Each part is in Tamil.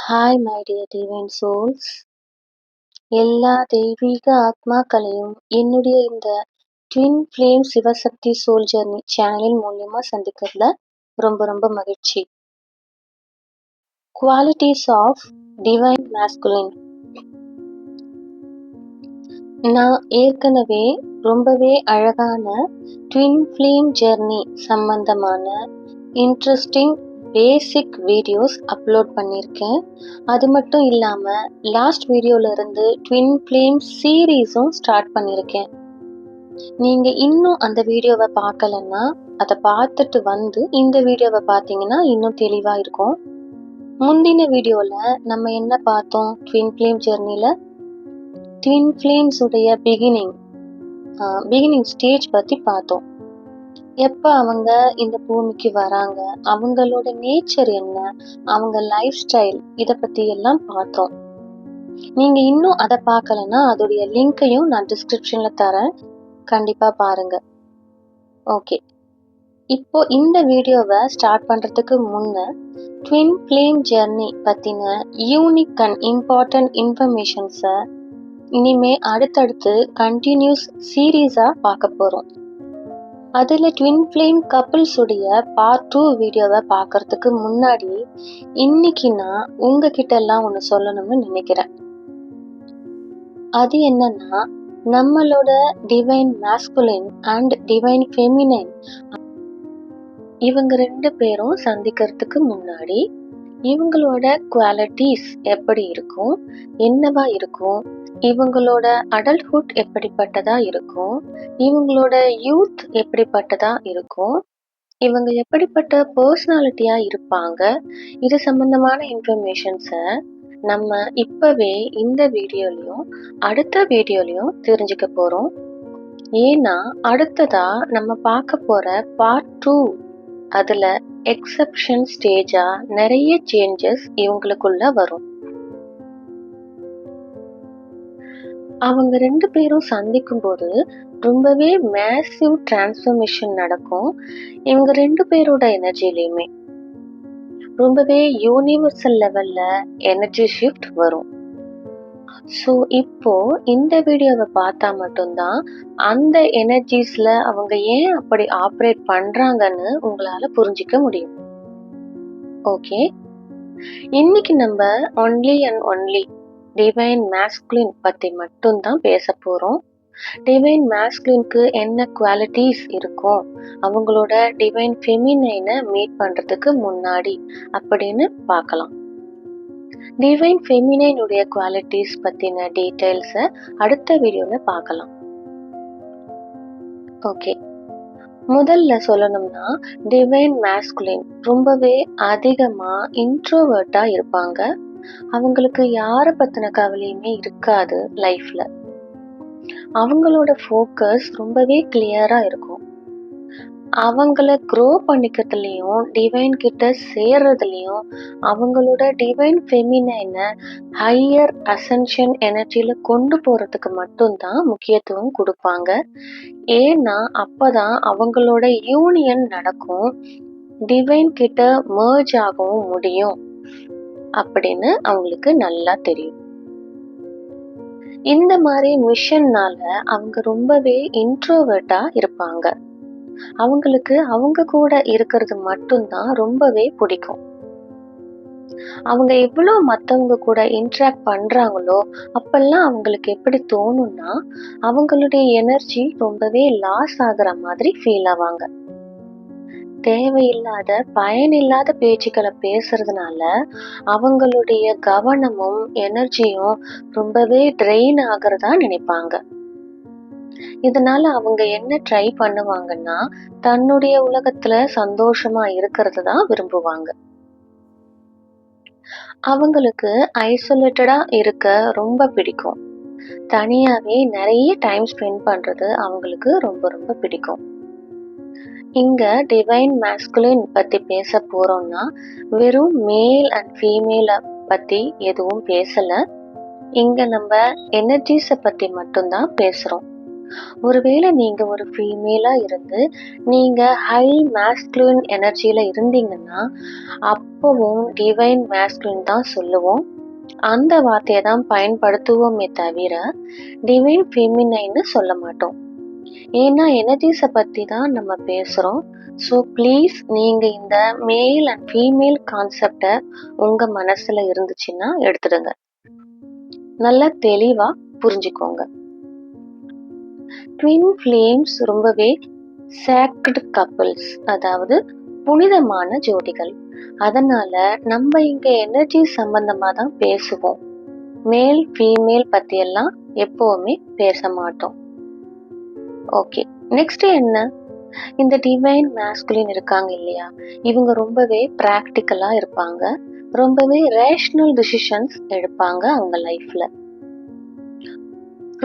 Hi my dear divine souls. எல்லா தெய்வீக ஆத்மாக்களையும் என்னுடைய இந்த twin flame Shivashakti soul journey சேனலின் மூலியமா சந்திக்கிறதுல ரொம்ப ரொம்ப மகிழ்ச்சி. Qualities of divine masculine. நான் ஏற்கனவே ரொம்பவே அழகான ட்வின் ஃப்ளேம் ஜர்னி சம்பந்தமான இன்ட்ரெஸ்டிங் பேசிக் வீடியோஸ் அப்லோட் பண்ணியிருக்கேன். அது மட்டும் இல்லாமல் லாஸ்ட் வீடியோல இருந்து ட்வின் ஃப்ளேம் சீரீஸும் ஸ்டார்ட் பண்ணியிருக்கேன். நீங்கள் இன்னும் அந்த வீடியோவை பார்க்கலன்னா அதை பார்த்துட்டு வந்து இந்த வீடியோவை பார்த்தீங்கன்னா இன்னும் தெளிவாக இருக்கும். முந்தின வீடியோவில் நம்ம என்ன பார்த்தோம்? ட்வின் ஃப்ளேம் ஜெர்னியில் ட்வின் ஃப்ளேம்ஸ் உடைய பிகினிங் ஸ்டேஜ் பற்றி பார்த்தோம். எப்போ அவங்க இந்த பூமிக்கு வராங்க, அவங்களோட நேச்சர் என்ன, அவங்க லைஃப் ஸ்டைல், இதை பற்றி எல்லாம் பார்த்தோம். நீங்கள் இன்னும் அதை பார்க்கலன்னா அதோடைய லிங்க்கையும் நான் டிஸ்கிரிப்ஷனில் தரேன், கண்டிப்பாக பாருங்க. ஓகே, இப்போ இந்த வீடியோவை ஸ்டார்ட் பண்ணுறதுக்கு முன்ன ட்வின் ஃப்ளேம் ஜெர்னி பற்றின யூனிக் அண்ட் இம்பார்ட்டன்ட் இன்ஃபர்மேஷன்ஸை இனிமே அடுத்தடுத்து கண்டினியூஸ் சீரீஸாக பார்க்க போகிறோம். அதில் ட்வின் ஃப்ளேம் கப்பிள்ஸ் உடைய பார்ட் 2 வீடியோவை பார்க்கறதுக்கு முன்னாடி இன்னைக்கு நான் உங்ககிட்ட எல்லாம் ஒன்று சொல்லணும்னு நினைக்கிறேன். அது என்னன்னா, நம்மளோட divine masculine and divine feminine இவங்க 2 பேரும் சந்திக்கிறதுக்கு முன்னாடி இவங்களோட குவாலிட்டிஸ் எப்படி இருக்கும், என்னவா இருக்கும், இவங்களோட அடல்ட்ஹுட் எப்படிப்பட்டதா இருக்கும், இவங்களோட யூத் எப்படிப்பட்டதா இருக்கும், இவங்க எப்படிப்பட்ட பர்சனாலிட்டியா இருப்பாங்க, இது சம்பந்தமான இன்ஃபர்மேஷன்ஸை நம்ம இப்பவே இந்த வீடியோலையும் அடுத்த வீடியோலையும் தெரிஞ்சுக்க போறோம். ஏன்னா அடுத்ததா நம்ம பார்க்க போற பார்ட் 2 அதுல எக்ஸெப்ஷன் ஸ்டேஜா நிறைய சேஞ்சஸ் இவங்களுக்குள்ள வரும். அவங்க 2 பேரும் சந்திக்கும் போது ரொம்பவே மேசிவ் டிரான்ஸ்ஃபர்மேஷன் நடக்கும். இவங்க 2 பேரோட எனர்ஜிலையுமே ரொம்பவே யூனிவர்சல் லெவல்ல எனர்ஜி ஷிஃப்ட் வரும். ஸோ இப்போ இந்த வீடியோவை பார்த்தா மட்டும்தான் அந்த எனர்ஜிஸ்ல அவங்க ஏன் அப்படி ஆப்ரேட் பண்றாங்கன்னு உங்களால புரிஞ்சிக்க முடியும். ஓகே, இன்னைக்கு நம்ம only and only divine masculine பத்தி மட்டும்தான் பேச போறோம். டிவைன் மேஸ்குலினுக்கு என்ன குவாலிட்டிஸ் இருக்கும், அவங்களோட டிவைன் ஃபெமினைனை மீட் பண்றதுக்கு முன்னாடி அப்படின்னு பார்க்கலாம். டிவைன் ஃபெமினைனுடைய குவாலிட்டிஸ் பத்தின டீடைல்ஸை அடுத்த வீடியோல பார்க்கலாம். ஓகே, முதல்ல சொல்லணும்னா டிவைன் மேஸ்குலின் ரொம்பவே அதிகமா இன்ட்ரோவர்ட்டா இருப்பாங்க. அவங்களுக்கு யாரை பத்தின கவலையுமே இருக்காது லைஃப்ல. அவங்களோட ஃபோக்கஸ் ரொம்பவே கிளியரா இருக்கும். அவங்கள க்ரோ பண்ணிக்கிறதுலையும் டிவைன் கிட்ட சேர்றதுலையும் அவங்களோட டிவைன் ஃபெமினைனை ஹையர் அசென்ஷன் எனர்ஜியில கொண்டு போறதுக்கு மட்டும்தான் முக்கியத்துவம் கொடுப்பாங்க. ஏன்னா அப்பதான் அவங்களோட யூனியன் நடக்கும், டிவைன் கிட்ட மர்ஜ் ஆகவும் முடியும் அப்படின்னு அவங்களுக்கு நல்லா தெரியும். இந்த மாதிரி மிஷன்னால அவங்க ரொம்பவே இன்ட்ரோவர்ட்டா இருப்பாங்க. அவங்களுக்கு அவங்க கூட இருக்கிறது மட்டும்தான் ரொம்பவே பிடிக்கும். அவங்க எவ்வளவு மற்றவங்க கூட இன்ட்ராக்ட் பண்றாங்களோ அப்பெல்லாம் அவங்களுக்கு எப்படி தோணும்னா அவங்களுடைய எனர்ஜி ரொம்பவே லாஸ் ஆகுற மாதிரி ஃபீல் ஆவாங்க. தேவையில்லாத பயனில்லாத பேச்சுக்களை பேசுறதுனால அவங்களுடைய கவனமும் எனர்ஜியும் ரொம்பவே ட்ரெயின் ஆகிறதா நினைப்பாங்க. இதனால அவங்க என்ன ட்ரை பண்ணுவாங்கன்னா தன்னுடைய உலகத்துல சந்தோஷமா இருக்கிறது தான் விரும்புவாங்க. அவங்களுக்கு ஐசோலேட்டடா இருக்க ரொம்ப பிடிக்கும். தனியாவே நிறைய டைம் ஸ்பெண்ட் பண்றது அவங்களுக்கு ரொம்ப ரொம்ப பிடிக்கும். இங்க டிவைன் மேஸ்குலின் பத்தி பேச போறோம்னா வெறும் மேல் அண்ட் ஃபீமேலை பத்தி எதுவும் பேசல. இங்க நம்ம எனர்ஜிஸை பத்தி மட்டும்தான் பேசுறோம். ஒருவேளை நீங்க ஒரு ஃபீமேலா இருந்து நீங்க ஹை மேஸ்குலின் எனர்ஜியில இருந்தீங்கன்னா அப்பவும் டிவைன் மேஸ்குலின் தான் சொல்லுவோம். அந்த வார்த்தையை தான் பயன்படுத்துவோமே தவிர டிவைன் ஃபெமினைன்னு சொல்ல மாட்டோம். ஏன்னா எனர்ஜிஸை பத்தி தான் நம்ம பேசுறோம். ஸோ ப்ளீஸ் நீங்க இந்த மேல் அண்ட் ஃபீமேல் கான்செப்டை உங்க மனசுல இருந்துச்சுன்னா எடுத்துடுங்க. நல்லா தெளிவா புரிஞ்சுக்கோங்க. ட்வின் ஃப்ளேம்ஸ் ரொம்பவே சேக்ரட் கப்பிள்ஸ், அதாவது புனிதமான ஜோடிகள். அதனால நம்ம இங்க எனர்ஜி சம்பந்தமா தான் பேசுவோம். மேல் ஃபீமேல் பத்தி எல்லாம் எப்பவுமே பேச மாட்டோம். ஓகே, நெக்ஸ்ட் என்ன? இந்த டிவைன் மேஸ்குலின் இருக்காங்க இல்லையா, இவங்க ரொம்பவே பிராக்டிக்கலா இருப்பாங்க. ரொம்பவே ரேஷனல் டிசிஷன்ஸ் எடுப்பாங்க அவங்க லைஃப்ல.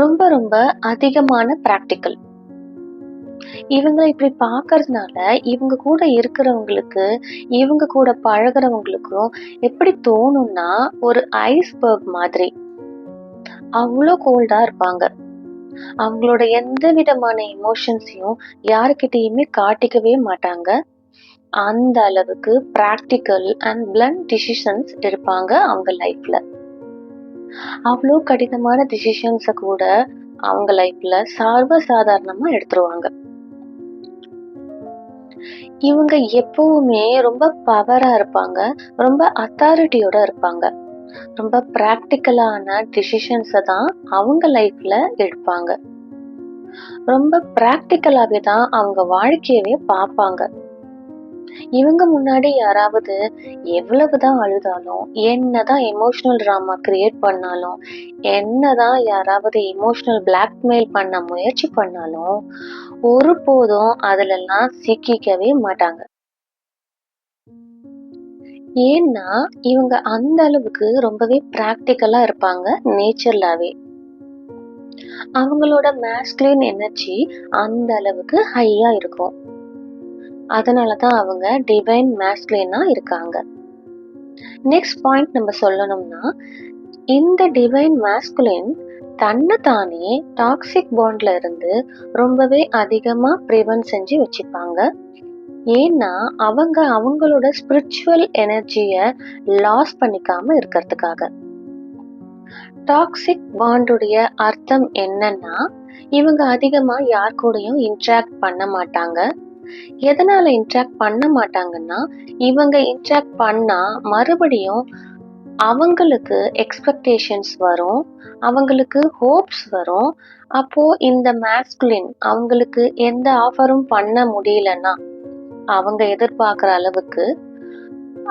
ரொம்ப ரொம்ப அதிகமான பிராக்டிக்கல். இவங்களை இப்படி பாக்குறதுனால இவங்க கூட இருக்கிறவங்களுக்கு, இவங்க கூட பழகிறவங்களுக்கும் எப்படி தோணும்னா ஒரு ஐஸ்பர்க் மாதிரி அவ்வளோ கோல்டா இருப்பாங்க. அவங்களோட எந்த விதமான எமோஷன்ஸையும் யாருக்கிட்டையுமே காட்டிக்கவே மாட்டாங்க. அந்த அளவுக்கு பிராக்டிக்கல் அண்ட் பிளண்ட் டிசிஷன்ஸ் எடுப்பாங்க அவங்க லைஃப்ல. அவ்வளோ கடினமான டிசிஷன்ஸை கூட அவங்க லைஃப்ல சர்வசாதாரணமா எடுத்துருவாங்க. இவங்க எப்பவுமே ரொம்ப பவரா இருப்பாங்க, ரொம்ப அத்தாரிட்டியோட இருப்பாங்க. ரொம்ப பிராக்டிக்கலான டிசிஷன்ஸை தான் அவங்க லைஃப்ல எடுப்பாங்க. ரொம்ப பிராக்டிக்கலாவே தான் அவங்க வாழ்க்கையவே பார்ப்பாங்க. இவங்க முன்னாடி யாராவது எவ்வளவுதான் அழுதாலும், என்னதான் எமோஷனல் டிராமா கிரியேட் பண்ணாலும், என்னதான் யாராவது எமோஷனல் பிளாக்மெயில் பண்ண முயற்சி பண்ணாலும் ஒருபோதும் அதுலெல்லாம் சிக்கிக்கவே மாட்டாங்க. ஏன்னா இவங்க அந்த அளவுக்கு ரொம்பவே பிராக்டிக்கலா இருப்பாங்க நேச்சர்லாவே. அவங்களோட மேஸ்குலின் எனர்ஜி அந்த அளவுக்கு ஹையா இருக்கும். அதனாலதான் அவங்க டிவைன் மேஸ்குலினா இருக்காங்க. நெக்ஸ்ட் பாயிண்ட் நம்ம சொல்லணும்னா, இந்த டிவைன் மேஸ்குலின் தன்னைத்தானே டாக்ஸிக் பாண்ட்ல இருந்து ரொம்பவே அதிகமா ப்ரிவென்ட் செஞ்சு வச்சுப்பாங்க. ஏன்னா அவங்க அவங்களோட ஸ்பிரிச்சுவல் எனர்ஜிய லாஸ் பண்ணிக்காம இருக்கிறதுக்காக. டாக்ஸிக் பாண்டுடைய அர்த்தம் என்னன்னா, இவங்க அதிகமா யார் கூடயும் இன்ட்ராக்ட் பண்ண மாட்டாங்க. எதனால இன்ட்ராக்ட் பண்ண மாட்டாங்கன்னா, இவங்க இன்ட்ராக்ட் பண்ணா மறுபடியும் அவங்களுக்கு எக்ஸ்பெக்டேஷன்ஸ் வரும், அவங்களுக்கு ஹோப்ஸ் வரும். அப்போ இந்த மேஸ்குலின் அவங்களுக்கு எந்த ஆஃபரும் பண்ண முடியலன்னா, அவங்க எதிர்பார்க்குற அளவுக்கு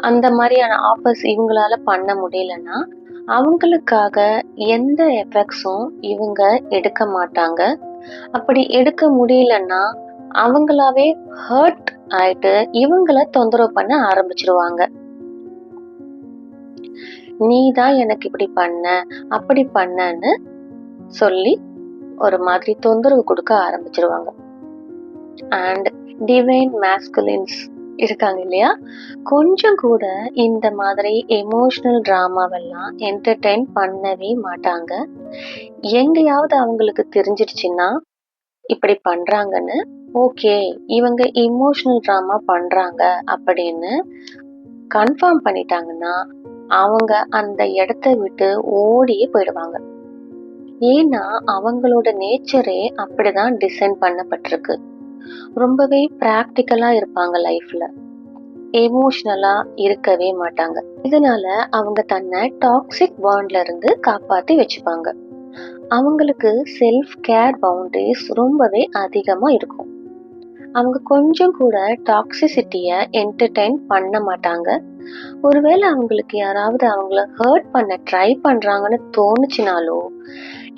அந்த மாதிரியான ஆஃபர்ஸ் இவங்களால பண்ண முடியலன்னா அவங்களுக்காக எந்த எஃபெக்ட்ஸும் இவங்க எடுக்க மாட்டாங்க. அப்படி எடுக்க முடியலன்னா அவங்களாவே ஹர்ட் ஆயிட்டு இவங்கள தொந்தரவு பண்ண ஆரம்பிச்சிருவாங்க. நீ தான் எனக்கு இப்படி பண்ண, அப்படி பண்ணன்னு சொல்லி ஒரு மாதிரி தொந்தரவு கொடுக்க ஆரம்பிச்சிருவாங்க. அண்ட் டிவைன் மேஸ்குலின்ஸ் இருக்காங்க இல்லையா, கொஞ்சம் கூட இந்த மாதிரி எமோஷனல் டிராமாவெல்லாம் என்டர்டெயின் பண்ணவே மாட்டாங்க. எங்கேயாவது அவங்களுக்கு தெரிஞ்சிடுச்சுன்னா இப்படி பண்றாங்கன்னு, ஓகே இவங்க எமோஷனல் டிராமா பண்றாங்க அப்படின்னு கன்ஃபார்ம் பண்ணிட்டாங்கன்னா அவங்க அந்த இடத்த விட்டு ஓடியே போயிடுவாங்க. ஏன்னா அவங்களோட நேச்சரே அப்படிதான் டிசைன் பண்ணப்பட்டிருக்கு. ரொம்பவே பிராக்டிக்கலா இருப்பாங்க லைஃப்ல, எமோஷனலா இருக்கவே மாட்டாங்க. இதனால அவங்க தன்னை டாக்ஸிக் பாண்ட்ல இருந்து காப்பாத்தி வச்சுப்பாங்க. அவங்களுக்கு செல்ஃப் கேர் பவுண்டரிஸ் ரொம்பவே அதிகமா இருக்கும். அவங்க கொஞ்சம் கூட டாக்ஸிசிட்டிய என்டர்டெயின் பண்ண மாட்டாங்க. ஒருவேளை அவங்களுக்கு யாராவது அவங்கள ஹர்ட் பண்ண ட்ரை பண்றாங்கன்னு தோணுச்சுனாலோ,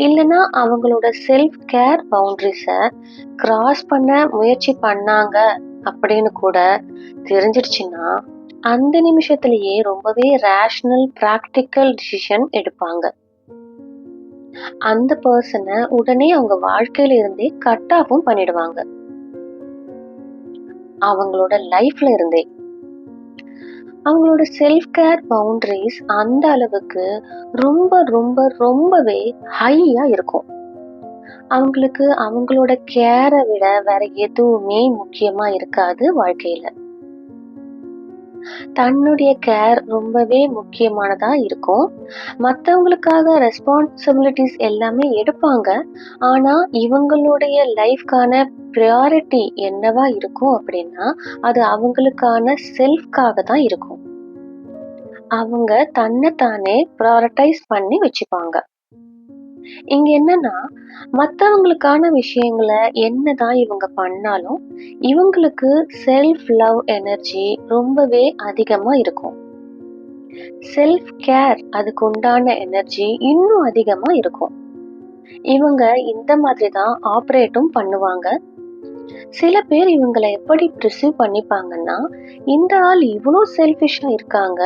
இல்லைன்னா அவங்களோட செல்ஃப் கேர் பவுண்டரிஸ கிராஸ் பண்ண முயற்சி பண்ணாங்க அப்படின்னு கூட தெரிஞ்சிடுச்சுன்னா அந்த நிமிஷத்திலேயே ரொம்பவே ரேஷனல் பிராக்டிக்கல் டிசிஷன் எடுப்பாங்க. அந்த பர்சனை உடனே அவங்க வாழ்க்கையில இருந்தே கட் ஆஃபும் பண்ணிடுவாங்க. அவங்களோட லைஃப்ல இருந்தே. அவங்களோட செல்ஃப் கேர் பவுண்டரிஸ் அந்த அளவுக்கு ரொம்ப ரொம்ப ரொம்பவே ஹையா இருக்கும். அவங்களுக்கு அவங்களோட கேரை விட வேற எதுவுமே முக்கியமா இருக்காது வாழ்க்கையில. தன்னுடைய கேர் ரொம்பவே முக்கியமானதா இருக்கும். மத்தவங்களுக்காக ரெஸ்பான்சிபிலிட்டிஸ் எல்லாமே எடுப்பாங்க. ஆனா இவங்களுடைய லைஃப்கான ப்ரையாரிட்டி என்னவா இருக்கும் அப்படின்னா, அது அவங்களுக்கான செல்ஃப்காக தான் இருக்கும். அவங்க தன்னைத்தானே ப்ரையாரிட்டைஸ் பண்ணி வச்சுப்பாங்க. இங்க என்னன்னா, மத்தவங்களுக்கான விஷயங்கள என்னதான் இவங்க பண்ணாலும், இவங்களுக்கு செல்ஃப் லவ் எனர்ஜி ரொம்பவே அதிகமா இருக்கும். செல்ஃப் கேர் அதுக்கு உண்டான எனர்ஜி இன்னும் அதிகமா இருக்கும். இவங்க இந்த மாதிரி தான் ஆப்ரேட்டும் பண்ணுவாங்க. சில பேர் இவங்கள எப்படி ப்ரிசீவ் பண்ணிப்பாங்கன்னா, இந்த ஆள் இவ்வளோ செல்ஃபிஷா இருக்காங்க,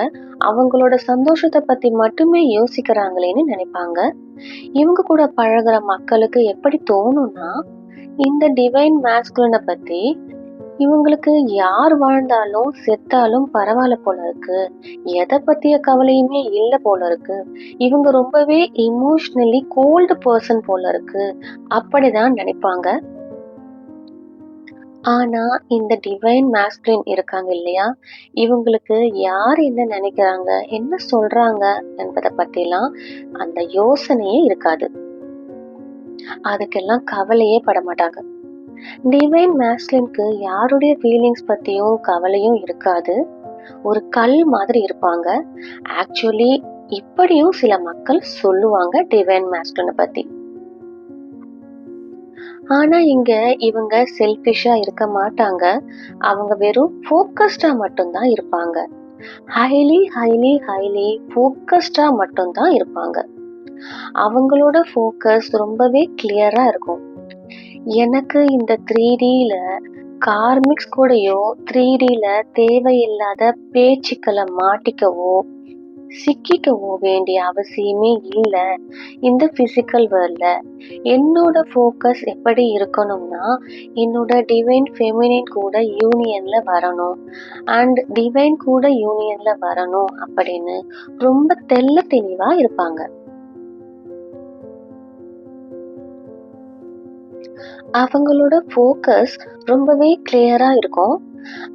அவங்களோட சந்தோஷத்தை பத்தி மட்டுமே யோசிக்கிறாங்களேன்னு நினைப்பாங்க. இவங்க கூட பழகுற மக்களுக்கு எப்படி தோணும்னா, இந்த டிவைன் மேஸ்குலினை பத்தி இவங்களுக்கு யார் வாழ்ந்தாலும் செத்தாலும் பரவாயில்ல போல இருக்கு, எதை பத்திய கவலையுமே இல்லை போல இருக்கு, இவங்க ரொம்பவே இமோஷனலி கோல்டு பர்சன் போல இருக்கு, அப்படிதான் நினைப்பாங்க. ஆனா இந்த டிவைன் மேஸ்குலின் இருக்காங்க இல்லையா, இவங்களுக்கு யார் என்ன நினைக்கிறாங்க, என்ன சொல்றாங்க என்பதை பத்திலாம் அந்த யோசனையே இருக்காது. அதுக்கெல்லாம் கவலையே பட மாட்டாங்க. டிவைன் மேஸ்குலினுக்கு யாருடைய ஃபீலிங்ஸ் பத்தியும் கவலையும் இருக்காது. ஒரு கல் மாதிரி இருப்பாங்க. ஆக்சுவலி இப்படியும் சில மக்கள் சொல்லுவாங்க டிவைன் மேஸ்குலினை பத்தி. ஆனா இங்க இவங்க செல்ஃபிஷா இருக்க மாட்டாங்க. அவங்க வெறும் ஃபோக்கஸ்டா மட்டும்தான் இருப்பாங்க. ஹைலி ஹைலி ஹைலி ஃபோக்கஸ்டா மட்டும்தான் இருப்பாங்க. அவங்களோட ஃபோக்கஸ் ரொம்பவே கிளியரா இருக்கும். எனக்கு இந்த 3Dல கார்மிக்ஸ் கூடயோ 3Dல தேவையில்லாத பேச்சுக்களை மாட்டிக்கவோ சிக்கிக்கவோ வேண்டிய அவசியமே இல்லை. இந்த பிசிக்கல் வேர்ல்ட்ல என்னோட ஃபோக்கஸ் எப்படி இருக்கணும்னா, என்னோட டிவைன் ஃபெமினின் கூட யூனியன்ல வரணும் அண்ட் டிவைன் கூட யூனியன்ல வரணும் அப்படின்னு ரொம்ப தெள்ள தெளிவா இருப்பாங்க. அவங்களோட ஃபோக்கஸ் ரொம்பவே கிளியரா இருக்கும்.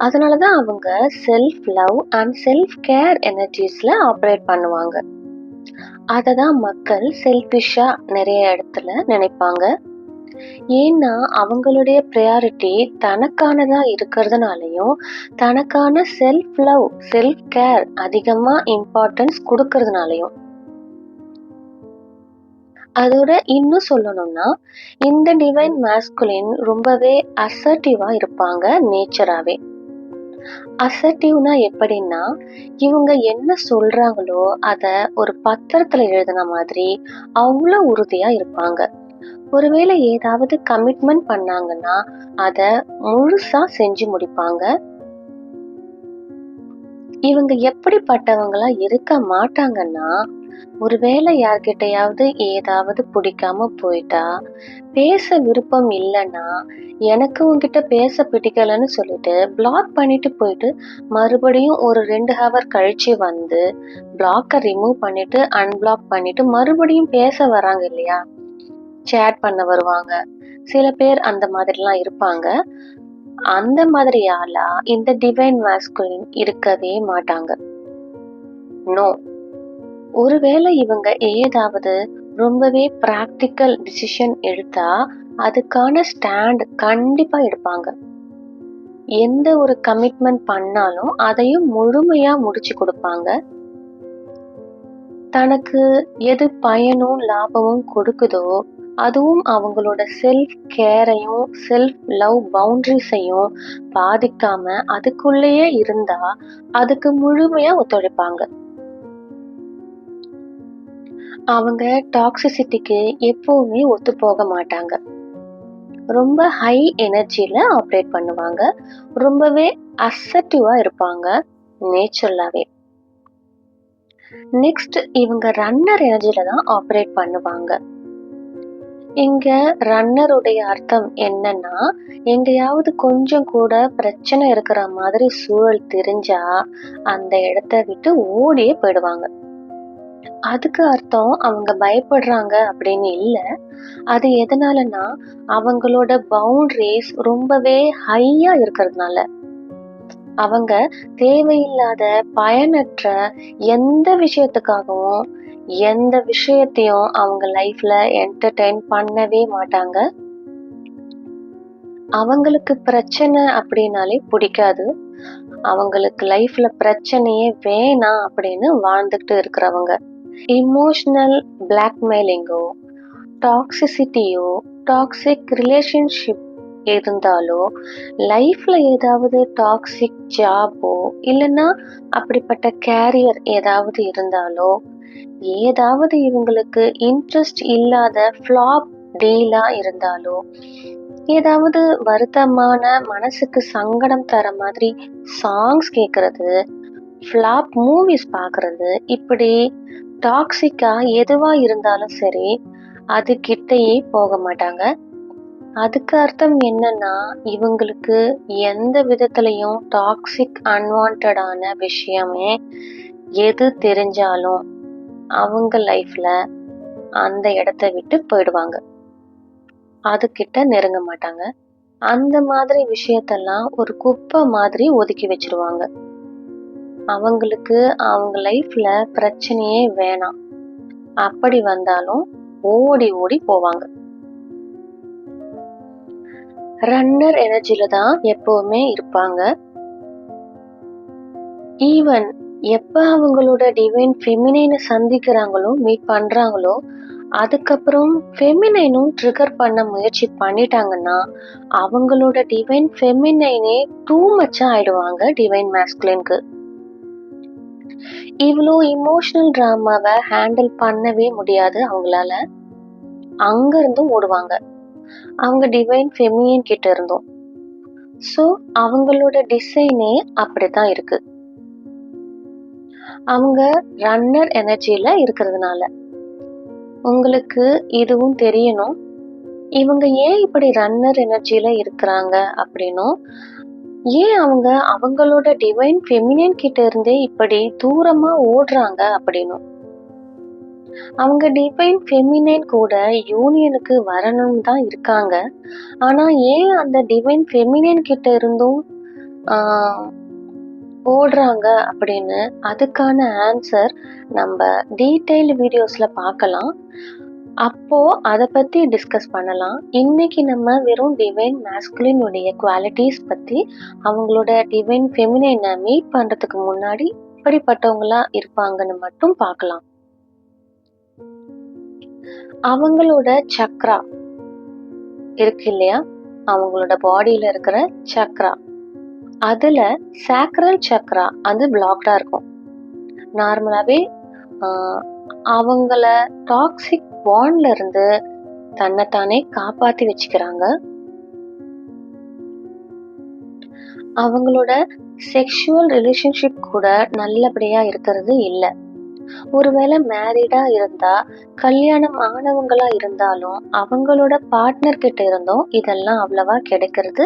அதனாலதான் அவங்க self love and self care எனர்ஜிஸ்ல ஆப்ரேட் பண்ணுவாங்க. அததான் மக்கள் செல்ஃபிஷா நிறைய இடத்துல நினைப்பாங்க. ஏன்னா அவங்களுடைய ப்ரையாரிட்டி தனக்கானதா இருக்கிறதுனாலையும், தனக்கான செல்ஃப் லவ் செல்ஃப் கேர் அதிகமா இம்பார்ட்டன்ஸ் கொடுக்கறதுனாலையும். அதோட இன்னும் சொல்லணும்னா, இந்த டிவைன் மேஸ்குலின் ரொம்பவே அசர்ட்டிவா இருப்பாங்க நேச்சராவே. அசர்ட்டிவ்னா எப்படின்னா, இவங்க என்ன சொல்றாங்களோ அத ஒரு பத்திரத்துல எழுதின மாதிரி அவ்வளோ உறுதியா இருப்பாங்க. ஒருவேளை ஏதாவது கமிட்மெண்ட் பண்ணாங்கன்னா அத முழுசா செஞ்சு முடிப்பாங்க. இவங்க எப்படிப்பட்டவங்களா இருக்க மாட்டாங்கன்னா, ஒருவேளை யார்கிட்டயாவது ஏதாவது பிடிக்காம போயிட்டா, பேச விருப்பம் இல்லைன்னா, எனக்கு உன்கிட்ட பேச பிடிக்கலன்னு சொல்லிட்டு பிளாக் பண்ணிட்டு போயிட்டு மறுபடியும் ஒரு 2 ஹவர் கழிச்சு வந்து பிளாக்கை ரிமூவ் பண்ணிட்டு அன்பிளாக் பண்ணிட்டு மறுபடியும் பேச வராங்க இல்லையா, சேட் பண்ண வருவாங்க. சில பேர் அந்த மாதிரிலாம் இருப்பாங்க. அந்த மாதிரி ஆளா இந்த டிவைன் மாஸ்குலின் இருக்கவே மாட்டாங்க. நோ. ஒருவேளை இவங்க ஏதாவது ரொம்பவே பிராக்டிக்கல் டிசிஷன் எடுத்தா அதுக்கான ஸ்டாண்ட் கண்டிப்பா எடுப்பாங்க. எந்த ஒரு கமிட்மெண்ட் பண்ணாலும் அதையும் முழுமையா முடிச்சு கொடுப்பாங்க. தனக்கு எது பயனும் லாபமும் கொடுக்குதோ அதுவும் அவங்களோட செல்ஃப் கேரையும் செல்ஃப் லவ் பவுண்டரிஸையும் பாதிக்காம அதுக்குள்ளேயே இருந்தா அதுக்கு முழுமையா ஒத்துழைப்பாங்க. அவங்க டாக்ஸிசிட்டிக்கு எப்பவுமே ஒத்து போக மாட்டாங்க. ரொம்ப ஹை எனர்ஜில ஆப்ரேட் பண்ணுவாங்க. ரொம்பவே அசர்ட்டிவா இருப்பாங்க நேச்சுரலாவே. நெக்ஸ்ட் இவங்க ரன்னர் எனர்ஜில தான் ஆப்ரேட் பண்ணுவாங்க. இங்க ரன்னருடைய அர்த்தம் என்னன்னா, எங்கேயாவது கொஞ்சம் கூட பிரச்சனை இருக்கிற மாதிரி சூழல் தெரிஞ்சா அந்த இடத்த விட்டு ஓடியே போயிடுவாங்க. அதுக்கு அர்த்தம் அவங்க பயப்படுறாங்க அப்படின்னு இல்ல. அது எதனாலன்னா, அவங்களோட பவுண்டரிஸ் ரொம்பவே ஹையா இருக்கிறதுனால. அவங்க தேவையில்லாத, பயனற்ற எந்த விஷயத்துக்காகவும், எந்த விஷயத்தையும் அவங்க லைஃப்ல என்டர்டெயின் பண்ணவே மாட்டாங்க. அவங்களுக்கு பிரச்சனை அப்படின்னாலே பிடிக்காது. அவங்களுக்கு லைஃப்ல பிரச்சனையே வேணாம் அப்படின்னு வாழ்ந்துகிட்டு இருக்கிறவங்க. இமோஷனல் பிளாக்மெயிலிங்கோ, டாக்ஸிசிட்டியோ, டாக்ஸிக் ரிலேஷன்ஷிப் இருந்தாலோ, லைஃப்ல ஏதாவது டாக்ஸிக் ஜாபோ இல்லைன்னா அப்படிப்பட்ட கேரியர் ஏதாவது இருந்தாலோ, ஏதாவது இவங்களுக்கு இன்ட்ரெஸ்ட் இல்லாத ஃப்ளாப் டீலா இருந்தாலோ, ஏதாவது வருத்தமான மனசுக்கு சங்கடம் தர மாதிரி சாங்ஸ் கேட்கறது, ஃப்ளாப் மூவிஸ் பார்க்கறது, இப்படி டாக்ஸிக்கா எதுவா இருந்தாலும் சரி, அது கிட்டயே போக மாட்டாங்க. அதுக்கு அர்த்தம் என்னன்னா, இவங்களுக்கு எந்த விதத்திலையும் டாக்ஸிக் அன்வான்டான விஷயமே எது தெரிஞ்சாலும் அவங்க லைஃப்ல அந்த இடத்த விட்டு போயிடுவாங்க. அதுகிட்ட நெருங்க மாட்டாங்க. அந்த மாதிரி விஷயத்தெல்லாம் ஒரு குப்பை மாதிரி ஒதுக்கி வச்சிருவாங்க. அவங்களுக்கு அவங்க லைஃப்ல பிரச்சனையே வேணாம். அப்படி வந்தாலும் ஓடி ஓடி போவாங்க. ரன்னர் எனர்ஜில தான் எப்பவுமே இருப்பாங்க. ஈவன் எப்ப அவங்களோட டிவைன் ஃபெமினைனை சந்திக்கிறாங்களோ, மீட் பண்றாங்களோ, அதுக்கப்புறம் ஃபெமினைனும் ட்ரிகர் பண்ண முயற்சி பண்ணிட்டாங்கன்னா, அவங்களோட டிவைன் ஃபெமினைனே டூ மச்சா ஆயிடுவாங்க டிவைன் மேஸ்குலினுக்கு. இவ்வளோ இமோஷனல் டிராமாவை ஹேண்டில் பண்ணவே முடியாது அவங்களால. அங்க இருந்தும் ஓடுவாங்க, அவங்க டிவைன் ஃபெமினின் கிட்ட இருந்தும். ஸோ அவங்களோட டிசைனே அப்படித்தான் இருக்கு. அவங்க ரன்னர் எனர்ஜில இருக்கிறதுனால. உங்களுக்கு இதுவும் தெரியணும், இவங்க ஏன் இப்படி ரன்னர் எனர்ஜில இருக்கிறாங்க அப்படின்னும், ஏன் அவங்க அவங்களோட டிவைன் ஃபெமினின் கிட்ட இருந்தே இப்படி தூரமா ஓடுறாங்க அப்படின்னும். அவங்க டிவைன் ஃபெமினைன் கூட யூனியனுக்கு வரணும்னு தான் இருக்காங்க. ஆனா ஏன் அந்த டிவைன் ஃபெமினைன் கிட்ட இருந்தும் ஓடுறாங்க அப்படின்னு, அதுக்கான ஆன்சர் நம்ம டீடைல் வீடியோஸ்ல பார்க்கலாம். அப்போ அதை பத்தி டிஸ்கஸ் பண்ணலாம். இன்னைக்கு நம்ம வெறும் டிவைன் மேஸ்குலின் உடைய குவாலிட்டிஸ் பத்தி, அவங்களோட டிவைன் ஃபெமினைனை மீட் பண்றதுக்கு முன்னாடி இப்படிப்பட்டவங்களா இருப்பாங்கன்னு மட்டும் பார்க்கலாம். அவங்களோட சக்ரா இருக்கு இல்லையா, அவங்களோட பாடியில இருக்கிற சக்ரா, அதுல சாக்ரல் சக்ரா அது பிளாக்டா இருக்கும். நார்மலாவே அவங்கள டாக்ஸிக் பாண்ட்ல இருந்து தன்னைத்தானே காப்பாத்தி வச்சுக்கிறாங்க. அவங்களோட செக்ஷுவல் ரிலேஷன்ஷிப் கூட நல்லபடியா இருக்கிறது இல்லை. ஒருவேளை மேரிடா இருந்தா, கல்யாணம் ஆனவங்களா இருந்தாலும் அவங்களோட பார்ட்னர் கிட்ட இருந்தும் இதெல்லாம் அவ்வளவா கிடைக்கிறது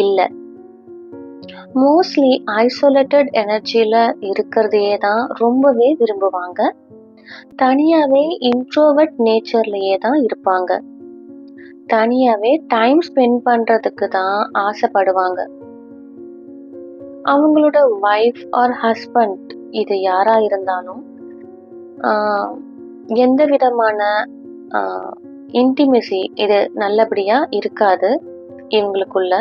இல்லை. மோஸ்ட்லி ஐசோலேட்டட் எனர்ஜில இருக்கிறதையே தான் ரொம்பவே விரும்புவாங்க. தனியாவே இன்ட்ரோவர்ட் நேச்சர்லயே தான் இருப்பாங்க. தனியாவே டைம் ஸ்பெண்ட் பண்றதுக்கு தான் ஆசைப்படுவாங்க. அவங்களோட வைஃப் ஆர் ஹஸ்பண்ட் இது யாரா இருந்தாலும் எந்த விதமான இன்டிமெசி இது நல்லபடியா இருக்காது இவங்களுக்குள்ள,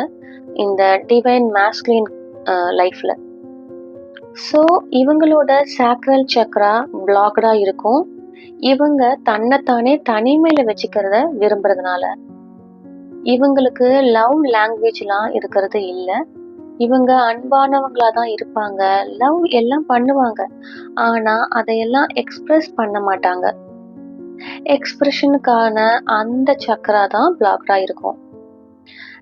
இந்த டிவைன் மேஸ்குலின் லைஃப்ல. ஸோ இவங்களோட சாக்ரல் சக்ரா பிளாக்டா இருக்கும். இவங்க தன்னைத்தானே தனிமையில வச்சுக்கிறத விரும்புறதுனால. இவங்களுக்கு லவ் லாங்குவேஜ்லாம் இருக்கிறது இல்லை. இவங்க அன்பானவங்களா தான் இருப்பாங்க, லவ் எல்லாம் பண்ணுவாங்க. ஆனா அதையெல்லாம் எக்ஸ்பிரஸ் பண்ண மாட்டாங்க. எக்ஸ்பிரஷனுக்கான அந்த சக்ரா தான் பிளாக்டா இருக்கும்.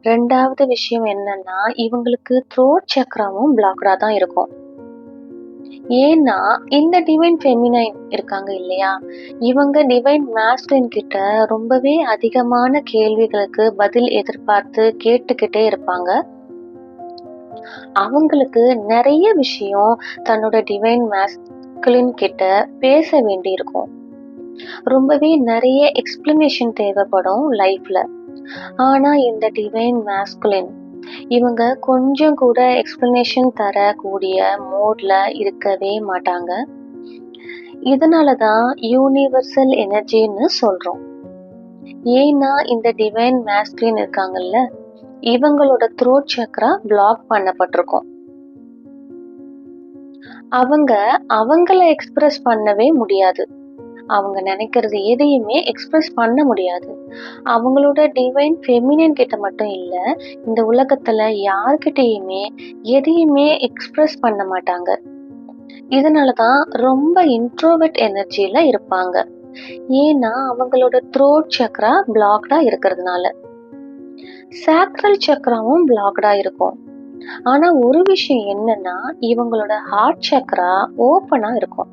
ரெண்டாவது விஷயம் என்னன்னா, இவங்களுக்கு த்ரோட் சக்ராவும் பிளாக்டா தான் இருக்கும். ஏன்னா இந்த டிவைன் ஃபெமினைன் இருக்காங்க இல்லையா, இவங்க டிவைன் மேஸ்குலின் கிட்ட ரொம்பவே அதிகமான கேள்விகளுக்கு பதில் எதிர்பார்த்து கேட்டுக்கிட்டே இருப்பாங்க. அவங்களுக்கு நிறைய விஷயம் தன்னோட டிவைன் மேஸ்குலின் கிட்ட பேச வேண்டியிருக்கும். ரொம்பவே நிறைய எக்ஸ்பிளனேஷன் தேவைப்படும் லைஃப்ல. ஆனா இந்த டிவைன் மேஸ்குலின் இவங்க கொஞ்சம் கூட எக்ஸ்பிளனேஷன் தரக்கூடிய மோட்ல இருக்கவே மாட்டாங்க. இதனாலதான் யூனிவர்சல் எனர்ஜின்னு சொல்றோம். ஏன்னா இந்த டிவைன் மேஸ்குலின் இருக்காங்கல்ல, இவங்களோட த்ரோட் சக்ரா பிளாக் பண்ணப்பட்டிருக்கும். அவங்கள எக்ஸ்பிரஸ் பண்ணவே முடியாது. அவங்க நினைக்கிறது எதையுமே எக்ஸ்பிரஸ் பண்ண முடியாது. அவங்களோட டிவைன் ஃபெமினின் கிட்ட மட்டும் இல்ல, இந்த உலகத்துல யார்கிட்டயுமே எதையுமே எக்ஸ்பிரஸ் பண்ண மாட்டாங்க. இதனாலதான் ரொம்ப இன்ட்ரோவர்ட் எனர்ஜில இருப்பாங்க. ஏன்னா அவங்களோட த்ரோட் சக்ரா பிளாக்டா இருக்கிறதுனால. சாக்ரல் சக்ராவும் பிளாக்டா இருக்கும். ஆனா ஒரு விஷயம் என்னன்னா, இவங்களோட ஹார்ட் சக்ரா ஓப்பனா இருக்கும்.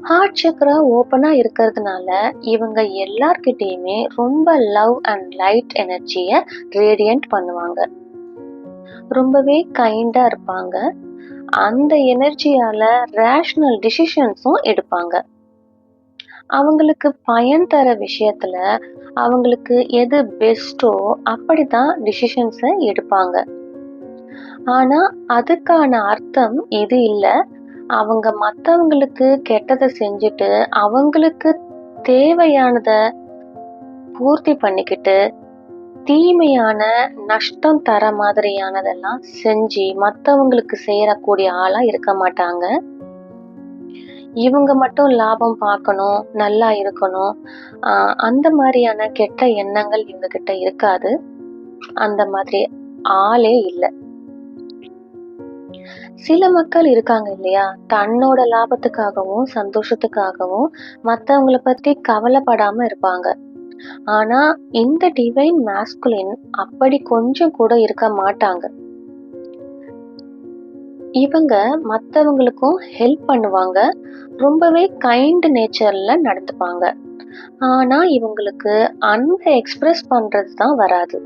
ஹார்ட் சக்ரா ஓப்பனா இருக்கிறதுனால இவங்க எல்லார்கிட்டயுமே ரொம்ப லவ் அண்ட் லைட் எனர்ஜிய ரேடியன்ட் பண்ணுவாங்க. ரொம்பவே கைண்டா இருப்பாங்க. அந்த எனர்ஜியால ரேஷனல் டிசிஷன்ஸும் எடுப்பாங்க. அவங்களுக்கு பயன் தர விஷயத்துல அவங்களுக்கு எது பெஸ்டோ அப்படிதான் டிசிஷன்ஸை எடுப்பாங்க. ஆனா அதுக்கான அர்த்தம் இது இல்ல, அவங்க மத்தவங்களுக்கு கெட்டதை செஞ்சுட்டு அவங்களுக்கு தேவையானத பூர்த்தி பண்ணிக்கிட்டு தீமையான நஷ்டம் தர மாதிரியானதெல்லாம் செஞ்சு மத்தவங்களுக்கு செய்யக்கூடிய ஆளா இருக்க மாட்டாங்க. இவங்க மட்டும் லாபம் பார்க்கணும், நல்லா இருக்கணும், அந்த மாதிரியான கெட்ட எண்ணங்கள் இவங்க கிட்ட இருக்காது. அந்த மாதிரி ஆளே இல்லை. சில மக்கள் இருக்காங்க இல்லையா, தன்னோட லாபத்துக்காகவும் சந்தோஷத்துக்காகவும் மத்தவங்கள பத்தி கவலைப்படாம இருப்பாங்க. ஆனா இந்த டிவைன் மேஸ்குலின் அப்படி கொஞ்சம் கூட இருக்க மாட்டாங்க. இவங்க மத்தவங்களுக்கும் ஹெல்ப் பண்ணுவாங்க. ரொம்பவே கைண்ட் நேச்சர்ல நடந்துப்பாங்க. ஆனா இவங்களுக்கு அன்பை எக்ஸ்பிரஸ் பண்றது தான் வராது.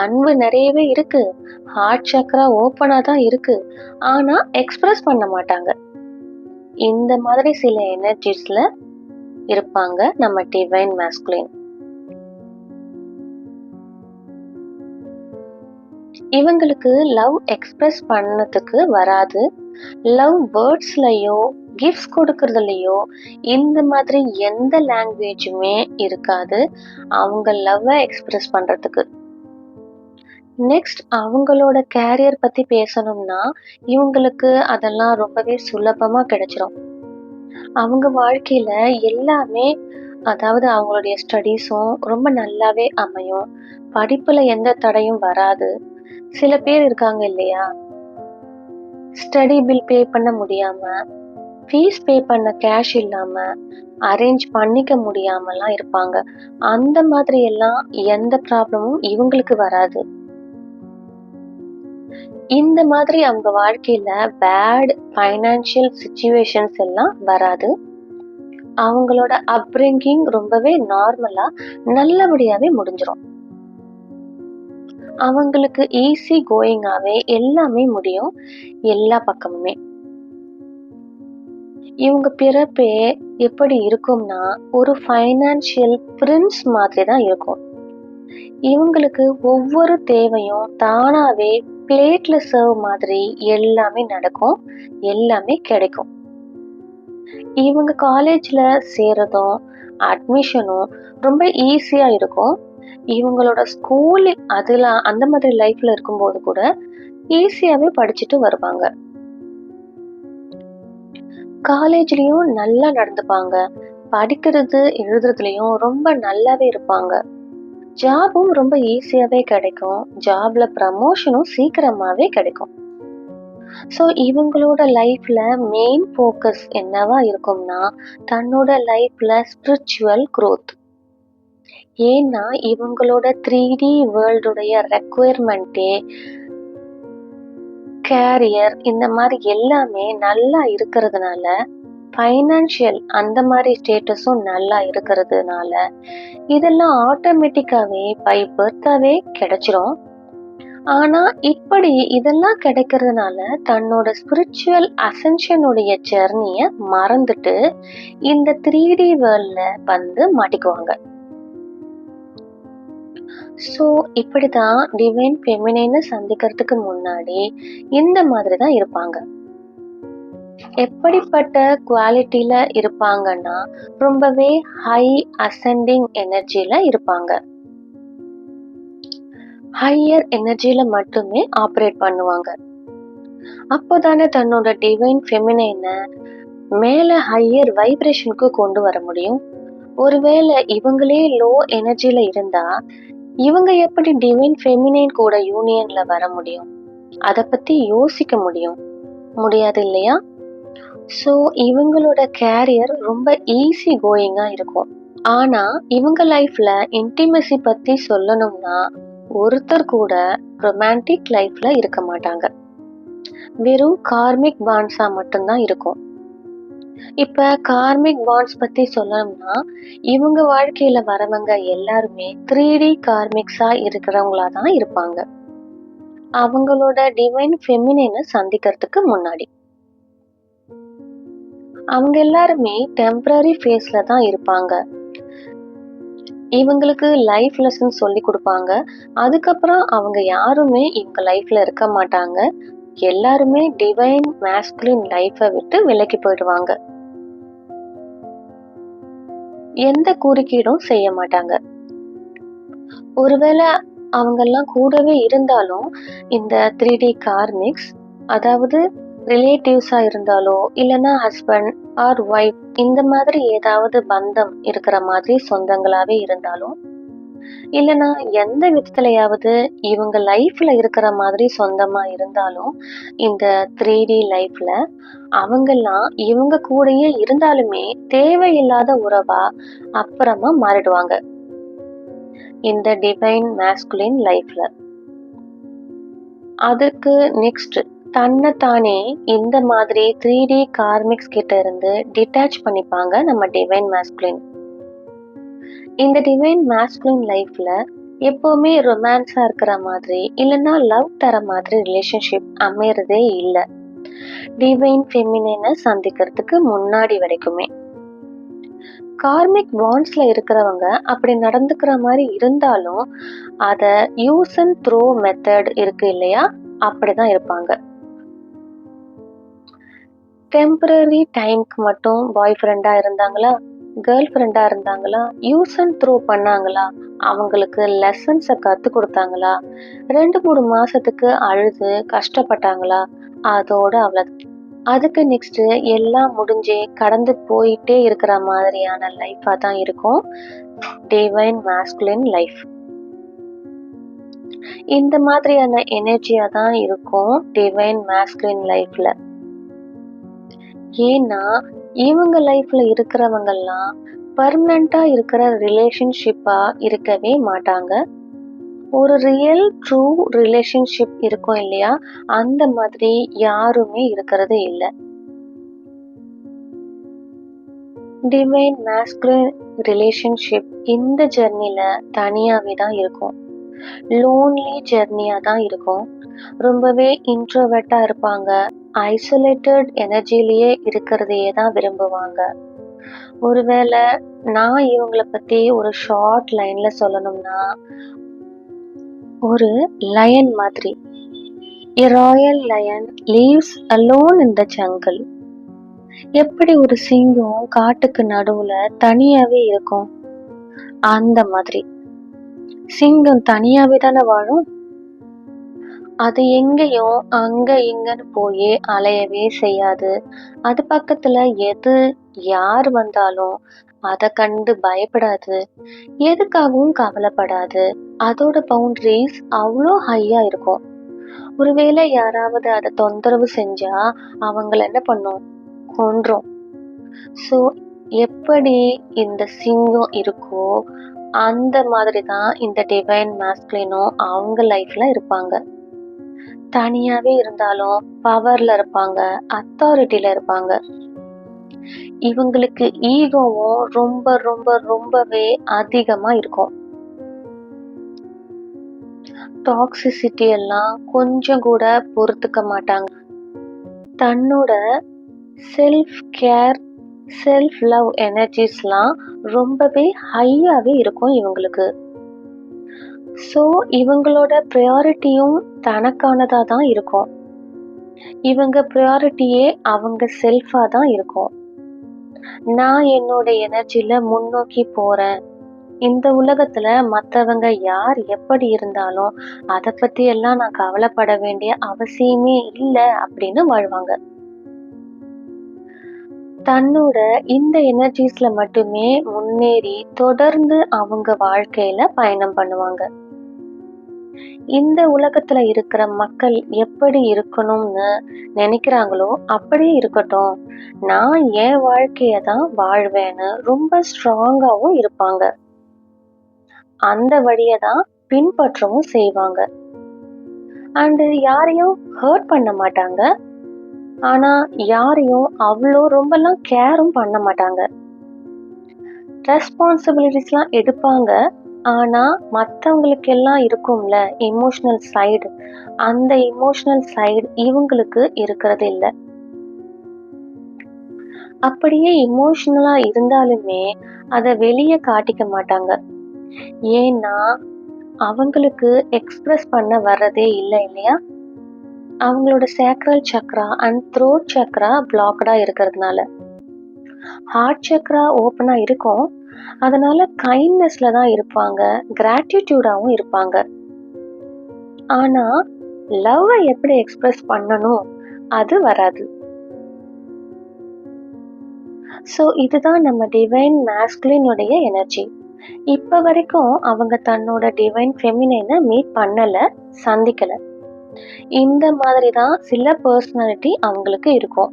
அன்பு நிறையவே இருக்கு, ஹார்ட் சக்ரா ஓப்பனா தான் இருக்கு, ஆனா எக்ஸ்பிரஸ் பண்ண மாட்டாங்க. இந்த மாதிரி சில எனர்ஜிஸ்ல இருப்பாங்க நம்ம டிவைன் மேஸ்குலின். இவங்களுக்கு லவ் எக்ஸ்பிரஸ் பண்ணதுக்கு வராது. லவ் வேர்ட்ஸ்லயோ கிஃப்ட்ஸ் கொடுக்கறதுலயோ இந்த மாதிரி எந்த லாங்குவேஜுமே இருக்காது அவங்க லவ்வை எக்ஸ்பிரஸ் பண்றதுக்கு. நெக்ஸ்ட் அவங்களோட கேரியர் பத்தி பேசணும்னா இவங்களுக்கு அதெல்லாம் ரொம்பவே சுலபமா கிடைச்சிரும். அவங்க வாழ்க்கையில எல்லாமே, அதாவது அவங்களுடைய ஸ்டடீஸும் ரொம்ப நல்லாவே அமையும். படிப்புல எந்த தடையும் வராது. சில பேர் இருக்காங்க இல்லையா, ஸ்டடி பில் பே பண்ண முடியாம, ஃபீஸ் பே பண்ண கேஷ் இல்லாம, அரேஞ்ச் பண்ணிக்க முடியாமலாம் இருப்பாங்க. அந்த மாதிரி எல்லாம் எந்த ப்ராப்ளமும் இவங்களுக்கு வராது. இந்த மாதிரி அவங்க வாழ்க்கையில பேட் ஃபைனான்சியல் சிச்சுவேஷன்ஸ் எல்லாம் வராது. அவங்களோட அப்ரிங்கிங் ரொம்பவே நார்மலா நல்லபடியாவே முடிஞ்சிடும். அவங்களுக்கு ஈஸி கோயிங்காவே எல்லாமே முடியும், எல்லா பக்கமுமே. இவங்க பிறப்பே எப்படி இருக்கும்னா ஒரு ஃபைனான்சியல் பிரின்ஸ் மாதிரி தான் இருக்கும். இவங்களுக்கு ஒவ்வொரு தேவையும் தானாவே பிளேட்ல சர்வ் மாதிரி எல்லாமே நடக்கும், எல்லாமே கிடைக்கும். இவங்க காலேஜ்ல சேரதும் அட்மிஷனும் ரொம்ப ஈஸியா இருக்கும். இவங்களோட ஸ்கூல் அதுல அந்த மாதிரி லைஃப்ல இருக்கும்போது கூட ஈஸியாவே படிச்சுட்டு வருவாங்க. காலேஜ்லயும் நல்லா நடந்துப்பாங்க. படிக்கிறது எழுதுறதுலயும் ரொம்ப நல்லாவே இருப்பாங்க. ஜாபும் ரொம்ப ஈஸியாவே கிடைக்கும். ஜாப்ல ப்ரமோஷனும் சீக்கிரமாவே கிடைக்கும். ஸோ இவங்களோட லைஃப்ல மெயின் ஃபோக்கஸ் என்னவா இருக்கும்னா தன்னோட லைஃப்ல ஸ்பிரிச்சுவல் growth. ஏன்னா இவங்களோட 3D வேர்ல்டுடைய ரெக்குயர்மெண்ட்டே கேரியர் இந்த மாதிரி எல்லாமே நல்லா இருக்கிறதுனால, ஃபைனான்சியல் அந்த மாதிரி ஸ்டேட்டஸும் நல்லா இருக்கிறதுனால இதெல்லாம் ஆட்டோமேட்டிக்காவே பை பர்த்தாவே கிடைச்சிரும். ஆனா இப்படி இதெல்லாம் கிடைக்கிறதுனால தன்னோட ஸ்பிரிச்சுவல் அசென்ஷனுடைய ஜெர்னிய மறந்துட்டு இந்த 3D வேர்ல்ட்ல வந்து மாட்டிக்குவாங்க. ஸோ இப்படிதான் டிவைன் ஃபெமினைனை சந்திக்கிறதுக்கு முன்னாடி இந்த மாதிரி தான் இருப்பாங்க. எப்படிப்பட்ட குவாலிட்டியில இருப்பாங்கன்னா ரொம்பவே ஹை அசெண்டிங் எனர்ஜில இருப்பாங்க. ஹையர் எனர்ஜில மட்டுமே ஆப்ரேட் பண்ணுவாங்க. அப்போதானே தன்னோட டிவைன் ஃபெமினைனை மேல ஹையர் வைப்ரேஷனுக்கு கொண்டு வர முடியும். ஒருவேளை இவங்களே லோ எனர்ஜில இருந்தா இவங்க எப்படி டிவைன் ஃபெமினைன் கூட யூனியன்ல வர முடியும்? அத பத்தி யோசிக்க முடியாது இல்லையா? ஸோ இவங்களோட கேரியர் ரொம்ப ஈஸி கோயிங்கா இருக்கும். ஆனா இவங்க லைஃப்ல இன்டிமெசி பத்தி சொல்லணும்னா ஒருத்தர் கூட ரொமான்டிக் லைஃப்ல இருக்க மாட்டாங்க. வெறும் கார்மிக் பாண்ட்ஸா மட்டும்தான் இருக்கும். இப்ப கார்மிக் பாண்ட்ஸ் பத்தி சொல்லணும்னா இவங்க வாழ்க்கையில வரவங்க எல்லாருமே 3D கார்மிக்ஸா இருக்கிறவங்களா தான் இருப்பாங்க. அவங்களோட டிவைன் ஃபெமினைனை சந்திக்கிறதுக்கு முன்னாடி அவங்க எல்லாருமே டெம்பரரி ஃபேஸ்ல தான் இருப்பாங்க. இவங்களுக்கு லைஃப் லெசன் சொல்லி கொடுப்பாங்க. அதுக்கப்புறம் அவங்க யாருமே இவங்க லைஃப்ல இருக்க மாட்டாங்க. எல்லாருமே டிவைன் மாஸ்குலின் லைஃபை விட்டு விலகி போயிடுவாங்க. எந்த குறுக்கீடும் செய்ய மாட்டாங்க. ஒருவேளை அவங்கெல்லாம் கூடவே இருந்தாலும் இந்த 3D கார்மிக்ஸ், அதாவது ரிலேட்டிவ்ஸா இருந்தாலோ இல்லைன்னா ஹஸ்பண்ட் ஆர் ஒய்ஃப் இந்த மாதிரி ஏதாவது பந்தம் இருக்கிற மாதிரி சொந்தங்களாவே இருந்தாலும் இல்லைன்னா எந்த விதத்துலயாவது இவங்க லைஃப்ல இருக்கிற மாதிரி சொந்தமா இருந்தாலும் இந்த 3D லைஃப்ல அவங்கெல்லாம் இவங்க கூடயே இருந்தாலுமே தேவையில்லாத உறவா அப்புறமா மாறிடுவாங்க இந்த டிவைன் மாஸ்குலின் லைஃப்ல. அதுக்கு நெக்ஸ்ட் தன்னைத்தானே இந்த மாதிரி 3D கார்மிக்ஸ் கிட்ட இருந்து டிட்டாச் பண்ணிப்பாங்க நம்ம டிவைன் மாஸ்குலின். இந்த டிவைன் மாஸ்குலின் லைஃப்ல எப்பவுமே ரொமான்ஸா இருக்கிற மாதிரி இல்லைன்னா லவ் தர மாதிரி ரிலேஷன்ஷிப் அமையறதே இல்லை டிவைன் ஃபெமினைனை சந்திக்கிறதுக்கு முன்னாடி வரைக்குமே. கார்மிக் பாண்ட்ஸ்ல இருக்கிறவங்க அப்படி நடந்துக்கிற மாதிரி இருந்தாலும் அத யூஸ் அண்ட் த்ரோ மெத்தட் இருக்கு இல்லையா, அப்படிதான் இருப்பாங்க. டெம்பரரி டைம்க்கு மட்டும் பாய் ஃப்ரெண்டா இருந்தாங்களா, கேர்ள் ஃப்ரெண்டா இருந்தாங்களா, யூஸ் அண்ட் த்ரோ பண்ணாங்களா, அவங்களுக்கு லெசன்ஸை கத்து கொடுத்தாங்களா, 2-3 மாசத்துக்கு அழுது கஷ்டப்பட்டாங்களா, அதோட அவ்வளவு. அதுக்கு நெக்ஸ்ட் எல்லாம் முடிஞ்சு கடந்து போயிட்டே இருக்கிற மாதிரியான லைஃபா தான் இருக்கும் டிவைன் மாஸ்குலின் லைஃப். இந்த மாதிரியான எனர்ஜியா தான் இருக்கும் டிவைன் மாஸ்குலின் லைஃப்ல. ஏன்னா இவங்க லைஃப்ல இருக்கிறவங்கெல்லாம் பர்மனண்டா இருக்கிற ரிலேஷன்ஷிப்பா இருக்கவே மாட்டாங்க. ஒரு ரியல் ட்ரூ ரிலேஷன்ஷிப் இருக்கும் இல்லையா, அந்த மாதிரி யாருமே இருக்கிறது இல்லை. டிவைன் மாஸ்குலின் ரிலேஷன்ஷிப் இந்த ஜெர்னில தனியாவே தான் இருக்கும். லோன்லி ஜெர்னியா தான் இருக்கும். ரொம்பவே இன்ட்ரோவர்ட்டா இருப்பாங்க. ஐசோலேட்டட் எனர்ஜிலேயே இருக்கிறதையே தான் விரும்புவாங்க. ஒருவேளை நான் இவங்களை பத்தி ஒரு ஷார்ட் லைன்ல சொல்லணும்னா ஒரு லயன் மாதிரி. A royal lion lives alone in the jungle. எப்படி ஒரு சிங்கம் காட்டுக்கு நடுவுல தனியாவே இருக்கும், அந்த மாதிரி சிங்கம் தனியாவே தானே வாழும். அது எங்கேயும் அங்க இங்கன்னு போய் அலையவே செய்யாது. அது பக்கத்துல எது யார் வந்தாலும் அதை கண்டு பயப்படாது, எதுக்காகவும் கவலைப்படாது. அதோட பவுண்டரிஸ் அவ்வளோ ஹையா இருக்கும். ஒருவேளை யாராவது அதை தொந்தரவு செஞ்சா அவங்கள என்ன பண்ணும், கொன்றும். ஸோ எப்படி இந்த சிங்கம் இருக்கோ அந்த மாதிரி தான் இந்த டிவைன் மாஸ்குலினும் அவங்க லைஃப்ல இருப்பாங்க. தனியாவே இருந்தாலும் பவர்ல இருப்பாங்க, அத்தாரிட்டியில இருப்பாங்க. இவங்களுக்கு ஈகோவும் ரொம்ப ரொம்ப ரொம்பவே அதிகமா இருக்கும். டாக்ஸிசிட்டி எல்லாம் கொஞ்சம் கூட பொறுத்துக்க மாட்டாங்க. தன்னோட செல்ஃப் கேர், செல்ஃப் லவ் எனர்ஜிஸ்லாம் ரொம்பவே ஹையாவே இருக்கும் இவங்களுக்கு. ஸோ இவங்களோட ப்ரையாரிட்டியும் தனக்கானதா தான் இருக்கும். இவங்க ப்ரையாரிட்டியே அவங்க செல்ஃபா தான் இருக்கும். நான் என்னோட எனர்ஜில முன்னோக்கி போறேன். இந்த உலகத்துல மத்தவங்க யார் எப்படி இருந்தாலும் அதை பத்தி எல்லாம் நான் கவலைப்பட வேண்டிய அவசியமே இல்லை அப்படின்னு வாழ்வாங்க. தன்னோட இந்த எனர்ஜிஸ்ல மட்டுமே முன்னேறி தொடர்ந்து அவங்க வாழ்க்கையில பயணம் பண்ணுவாங்க. இந்த உலகத்துல இருக்கிற மக்கள் எப்படி இருக்கணும்னு நினைக்கிறாங்களோ அப்படியே இருக்கட்டும், நான் என் வாழ்க்கைய தான் வாழ்வேன்னு ரொம்ப ஸ்ட்ராங்காவும் இருப்பாங்க. அந்த வழியை தான் பின்பற்றவும் செய்வாங்க. அண்ட் யாரையும் ஹர்ட் பண்ண மாட்டாங்க. ஆனா யாரையும் அவ்வளோ ரொம்பலாம் கேரும் பண்ண மாட்டாங்க. ரெஸ்பான்சிபிலிட்டிஸ்லாம் எடுப்பாங்க. ஆனா மற்றவங்களுக்கு எல்லாம் இருக்கும்ல எமோஷனல் சைடு, அந்த எமோஷனல் சைடு இவங்களுக்கு இருக்கிறது இல்லை. அப்படியே எமோஷனலா இருந்தாலுமே அதை வெளியே காட்டிக்க மாட்டாங்க. ஏன்னா அவங்களுக்கு எக்ஸ்பிரஸ் பண்ண வர்றதே இல்லை இல்லையா? அவங்களோட sacral chakra and throat chakra பிளாக்டா இருக்கிறதுனால. ஹார்ட் சக்ரா ஓப்பனா இருக்கும். அதனால கைண்ட்னஸ்ல தான் இருப்பாங்க, கிராட்டிடியூடாவும் இருப்பாங்க. ஆனா லவ்வை எப்படி எக்ஸ்பிரஸ் பண்ணணும் அது வராது. ஸோ இதுதான் நம்ம டிவைன் மேஸ்குலினுடைய எனர்ஜி. இப்ப வரைக்கும் அவங்க தன்னோட டிவைன் ஃபெமினைனை மீட் பண்ணல, சந்திக்கல. இந்த மாதிரி தான் சில பர்சனாலிட்டி அவங்களுக்கு இருக்கும்.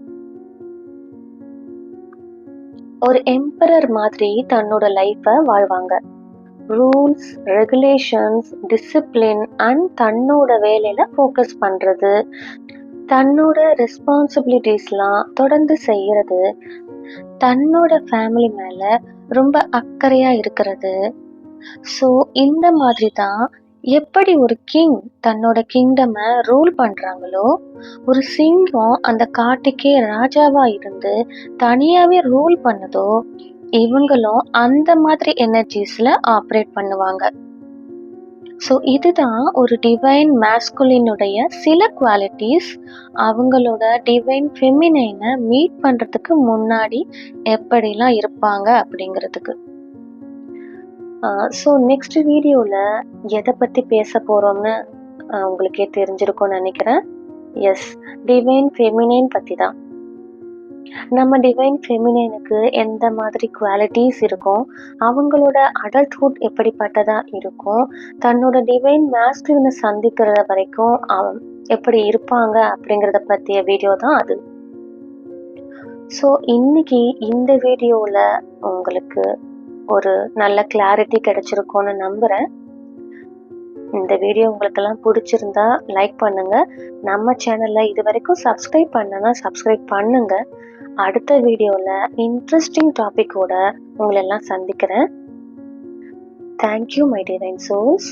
ஒரு எம்பரர் மாதிரி தன்னோட லைஃபை வாழ்வாங்க. ரூல்ஸ், ரெகுலேஷன்ஸ், டிசிப்ளின் அண்ட் தன்னோட வேலையில ஃபோக்கஸ் பண்றது, தன்னோட ரெஸ்பான்சிபிலிட்டிஸ்லாம் தொடர்ந்து செய்யறது, தன்னோட ஃபேமிலி மேல ரொம்ப அக்கறையா இருக்கிறது. ஸோ இந்த மாதிரி தான் எப்படி ஒரு கிங் தன்னோட கிங்டமை ரூல் பண்றாங்களோ, ஒரு சிங்கம் அந்த காட்டுக்கே ராஜாவா இருந்து தனியாவே ரூல் பண்ணுதோ, இவங்களும் அந்த மாதிரி எனர்ஜிஸ்ல ஆப்ரேட் பண்ணுவாங்க. ஸோ இதுதான் ஒரு டிவைன் மேஸ்குலினுடைய சில குவாலிட்டிஸ். அவங்களோட டிவைன் ஃபெமினைனை மீட் பண்றதுக்கு முன்னாடி எப்படிலாம் இருப்பாங்க அப்படிங்கிறதுக்கு. ஸோ நெக்ஸ்ட் வீடியோவில் எதை பற்றி பேச போகிறோம்னு உங்களுக்கே தெரிஞ்சிருக்கும்னு நினைக்கிறேன். எஸ், டிவைன் ஃபெமினைன் பற்றி தான். நம்ம டிவைன் ஃபெமினைனுக்கு எந்த மாதிரி குவாலிட்டிஸ் இருக்கும், அவங்களோட அடல்ட்ஹுட் எப்படிப்பட்டதாக இருக்கும், தன்னோட டிவைன் மேஸ்குலினை சந்திக்கிற வரைக்கும் எப்படி இருப்பாங்க அப்படிங்கிறத பற்றிய வீடியோ தான் அது. ஸோ இன்னைக்கு இந்த வீடியோவில் உங்களுக்கு ஒரு நல்ல கிளாரிட்டி கிடைச்சிருக்கும்னு நம்புகிறேன். இந்த வீடியோ உங்களுக்கெல்லாம் பிடிச்சிருந்தா லைக் பண்ணுங்க. நம்ம சேனலை இது வரைக்கும் சப்ஸ்கிரைப் பண்ணனா சப்ஸ்கிரைப் பண்ணுங்க. அடுத்த வீடியோவில் இன்ட்ரெஸ்டிங் டாபிக்கோட உங்களெல்லாம் சந்திக்கிறேன். Thank you my divine souls.